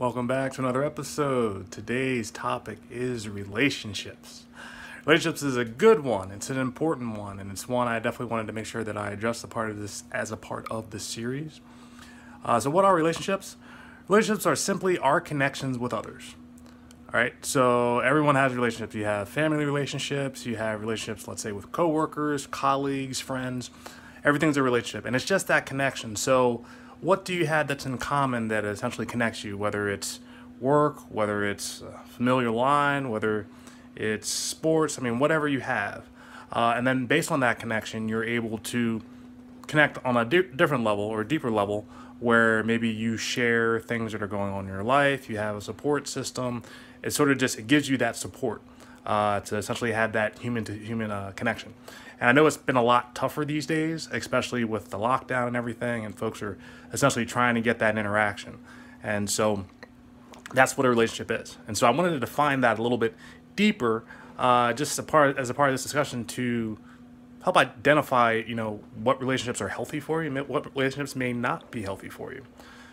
Welcome back to another episode. Today's topic is relationships. Relationships is a good one. It's an important one, and it's one I definitely wanted to make sure that I address as a part of the series. So what are relationships? Relationships are simply our connections with others. All right, so everyone has relationships. You have family relationships, you have relationships, let's say, with coworkers, colleagues, friends. Everything's a relationship, and it's just that connection. So what do you have that's in common that essentially connects you, whether it's work, whether it's a familiar line, whether it's sports, whatever you have. And then based on that connection, you're able to connect on a different level or deeper level where maybe you share things that are going on in your life, you have a support system. It gives you that support to essentially have that human-to-human connection. And I know it's been a lot tougher these days, especially with the lockdown and everything, and folks are essentially trying to get that interaction. And so that's what a relationship is. And so I wanted to define that a little bit deeper, as a part of this discussion to help identify, what relationships are healthy for you and what relationships may not be healthy for you.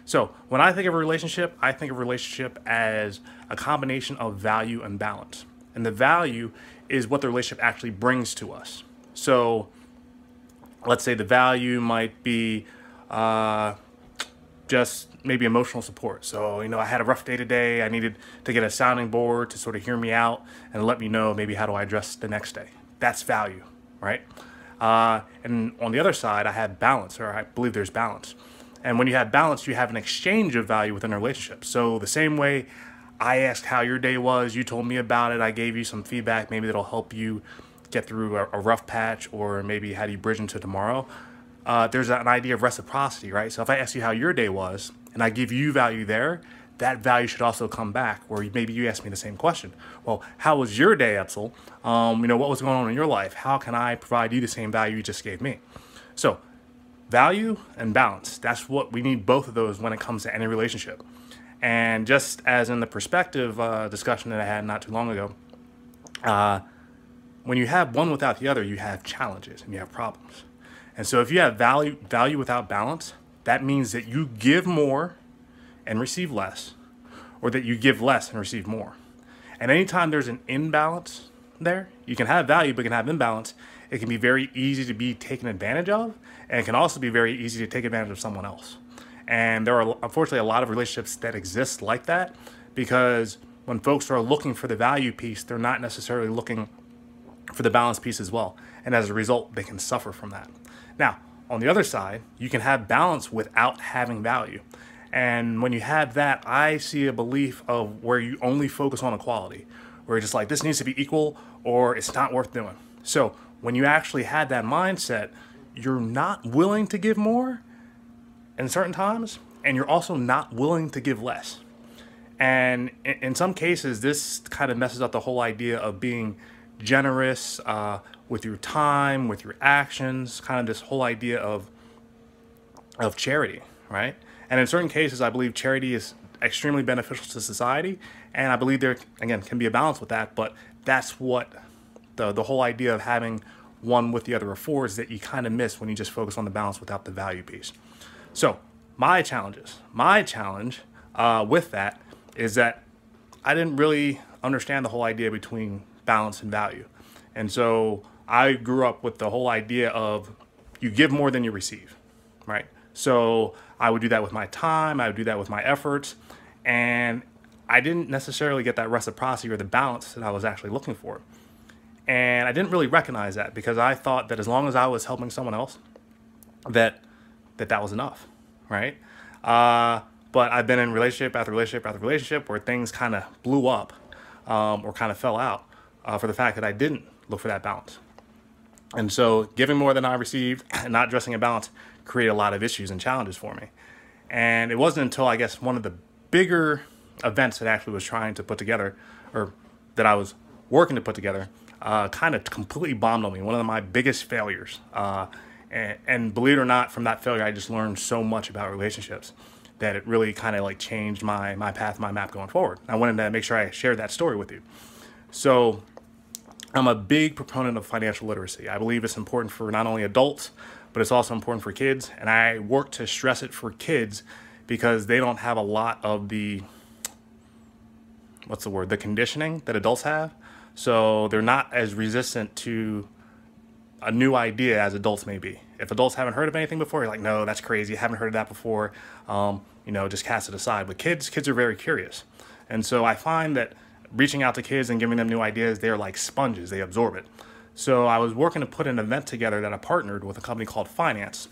So when I think of a relationship, I think of a relationship as a combination of value and balance. And the value is what the relationship actually brings to us. So let's say the value might be just maybe emotional support. So, I had a rough day today. I needed to get a sounding board to sort of hear me out and let me know maybe how do I address the next day. That's value, right? And on the other side, I have balance, or I believe there's balance. And when you have balance, you have an exchange of value within a relationship. So the same way I asked how your day was, you told me about it, I gave you some feedback, maybe that'll help you get through a rough patch, or maybe how do you bridge into tomorrow. There's an idea of reciprocity, right? So if I ask you how your day was and I give you value there, that value should also come back, where maybe you ask me the same question. Well, how was your day, Etzel? What was going on in your life? How can I provide you the same value you just gave me? So value and balance, that's what we need, both of those when it comes to any relationship. And just as in the perspective discussion that I had not too long ago, when you have one without the other, you have challenges and you have problems. And so if you have value without balance, that means that you give more and receive less, or that you give less and receive more. And anytime there's an imbalance there, you can have value, but can have imbalance. It can be very easy to be taken advantage of, and it can also be very easy to take advantage of someone else. And there are, unfortunately, a lot of relationships that exist like that, because when folks are looking for the value piece, they're not necessarily looking for the balance piece as well. And as a result, they can suffer from that. Now, on the other side, you can have balance without having value. And when you have that, I see a belief of where you only focus on equality, where you're just like, this needs to be equal or it's not worth doing. So when you actually had that mindset, you're not willing to give more in certain times, and you're also not willing to give less. And in some cases, this kind of messes up the whole idea of being generous with your time, with your actions, kind of this whole idea of charity, right? And in certain cases, I believe charity is extremely beneficial to society, and I believe there, again, can be a balance with that, but that's what the whole idea of having one with the other affords that you kind of miss when you just focus on the balance without the value piece. So my challenge with that is that I didn't really understand the whole idea between balance and value. And so I grew up with the whole idea of you give more than you receive, right? So I would do that with my time, I would do that with my efforts, and I didn't necessarily get that reciprocity or the balance that I was actually looking for. And I didn't really recognize that, because I thought that as long as I was helping someone else, that was enough, right? But I've been in relationship after relationship after relationship where things kind of blew up or kind of fell out for the fact that I didn't look for that balance. And so giving more than I received and not addressing a balance created a lot of issues and challenges for me. And it wasn't until, I guess, one of the bigger events that I actually was trying to put together, or that I was working to put together, kind of completely bombed on me. One of my biggest failures. And believe it or not, from that failure, I just learned so much about relationships that it really kind of like changed my path, my map going forward. I wanted to make sure I shared that story with you. So I'm a big proponent of financial literacy. I believe it's important for not only adults, but it's also important for kids. And I work to stress it for kids because they don't have a lot of the what's the word, the conditioning that adults have. So they're not as resistant to a new idea as adults may be. If adults haven't heard of anything before, you're like, no, that's crazy. Haven't heard of that before. Just cast it aside. But kids are very curious. And so I find that reaching out to kids and giving them new ideas, they're like sponges. They absorb it. So I was working to put an event together that I partnered with a company called Finance,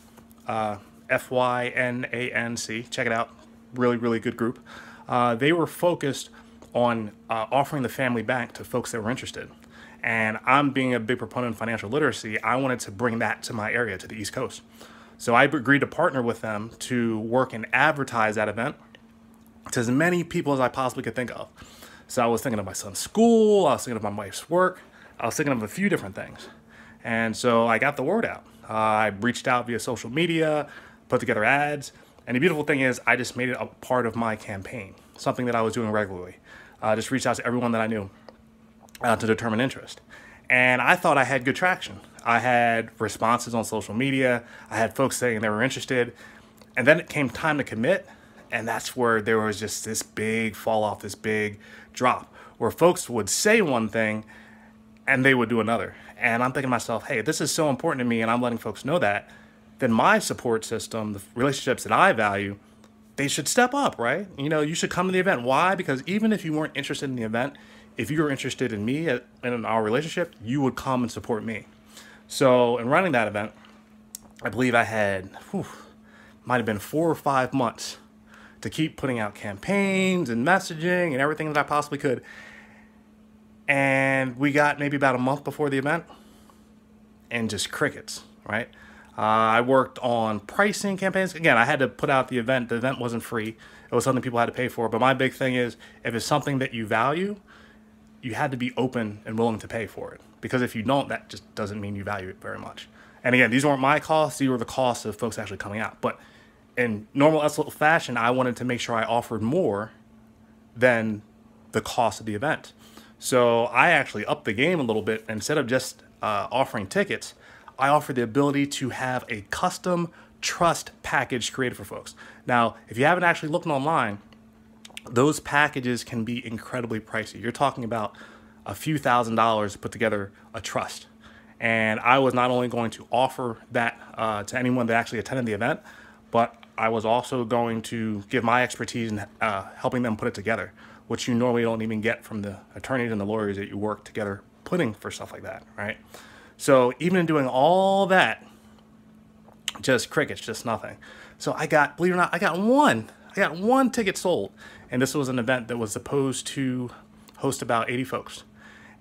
FYNANC. Check it out. Really, really good group. They were focused on offering the family bank to folks that were interested. And I'm being a big proponent of financial literacy. I wanted to bring that to my area, to the East Coast. So I agreed to partner with them to work and advertise that event to as many people as I possibly could think of. So I was thinking of my son's school. I was thinking of my wife's work. I was thinking of a few different things. And so I got the word out. I reached out via social media, put together ads. And the beautiful thing is I just made it a part of my campaign, something that I was doing regularly. Just reached out to everyone that I knew to determine interest. And I thought I had good traction. I had responses on social media. I had folks saying they were interested. And then it came time to commit. And that's where there was just this big fall off, this big drop, where folks would say one thing and they would do another. And I'm thinking to myself, hey, this is so important to me and I'm letting folks know that, then my support system, the relationships that I value, they should step up, right? You should come to the event. Why? Because even if you weren't interested in the event, if you were interested in me and in our relationship, you would come and support me. So in running that event, I believe I had, might have been 4 or 5 months to keep putting out campaigns and messaging and everything that I possibly could. And we got maybe about a month before the event and just crickets, right? I worked on pricing campaigns. Again, I had to put out the event. The event wasn't free. It was something people had to pay for. But my big thing is, if it's something that you value, you had to be open and willing to pay for it. Because if you don't, that just doesn't mean you value it very much. And again, these weren't my costs. These were the costs of folks actually coming out. But in normal Essel fashion, I wanted to make sure I offered more than the cost of the event. So I actually upped the game a little bit. Instead of just offering tickets, I offered the ability to have a custom trust package created for folks. Now, if you haven't actually looked online, those packages can be incredibly pricey. You're talking about a few $1,000s to put together a trust. And I was not only going to offer that to anyone that actually attended the event, but I was also going to give my expertise in helping them put it together, which you normally don't even get from the attorneys and the lawyers that you work together putting for stuff like that, right? So even in doing all that, just crickets, just nothing. So I got, believe it or not, I got one ticket sold. And this was an event that was supposed to host about 80 folks.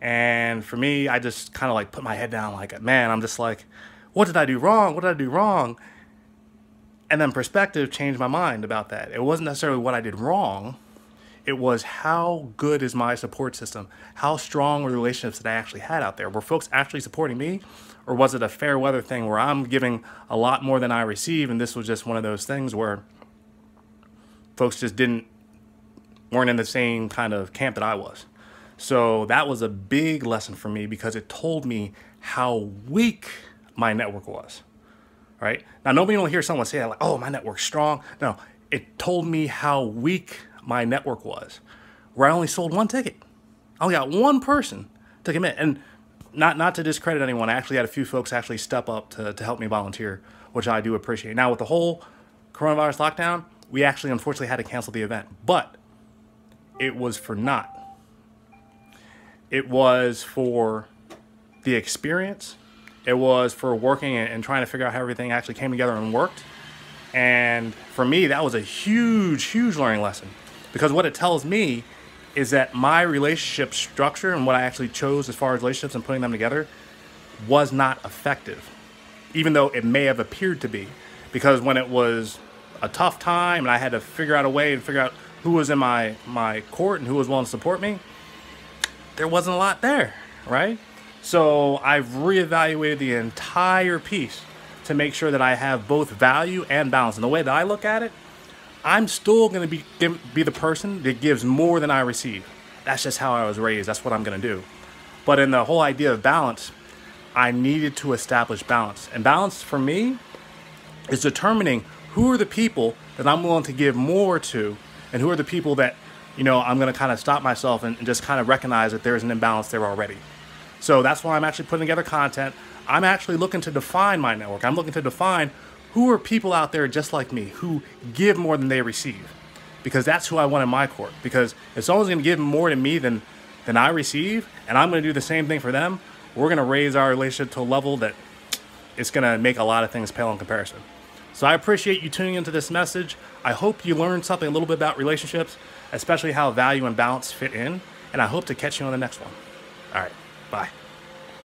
And for me, I just kind of like put my head down like, man, I'm just like, what did I do wrong? What did I do wrong? And then perspective changed my mind about that. It wasn't necessarily what I did wrong. It was how good is my support system? How strong were the relationships that I actually had out there? Were folks actually supporting me? Or was it a fair weather thing where I'm giving a lot more than I receive, and this was just one of those things where folks just weren't in the same kind of camp that I was? So that was a big lesson for me because it told me how weak my network was, right? Now, nobody will hear someone say that like, oh, my network's strong. No, it told me how weak my network was, where I only sold one ticket. I only got one person to commit. And not to discredit anyone, I actually had a few folks actually step up to help me volunteer, which I do appreciate. Now, with the whole coronavirus lockdown, we actually unfortunately had to cancel the event, but it was for naught. It was for the experience. It was for working and trying to figure out how everything actually came together and worked. And for me, that was a huge, huge learning lesson. Because what it tells me is that my relationship structure and what I actually chose as far as relationships and putting them together was not effective, even though it may have appeared to be. Because when it was a tough time and I had to figure out a way and figure out who was in my court and who was willing to support me, there wasn't a lot there, right? So I've reevaluated the entire piece to make sure that I have both value and balance. And the way that I look at it, I'm still going to be the person that gives more than I receive. That's just how I was raised. That's what I'm going to do. But in the whole idea of balance, I needed to establish balance. And balance for me is determining who are the people that I'm willing to give more to and who are the people that I'm going to kind of stop myself and just kind of recognize that there's an imbalance there already. So that's why I'm actually putting together content. I'm actually looking to define my network. I'm looking to define who are people out there just like me who give more than they receive, because that's who I want in my court. Because if someone's going to give more to me than I receive, and I'm going to do the same thing for them, we're going to raise our relationship to a level that it's going to make a lot of things pale in comparison. So I appreciate you tuning into this message. I hope you learned something a little bit about relationships, especially how value and balance fit in. And I hope to catch you on the next one. All right, bye.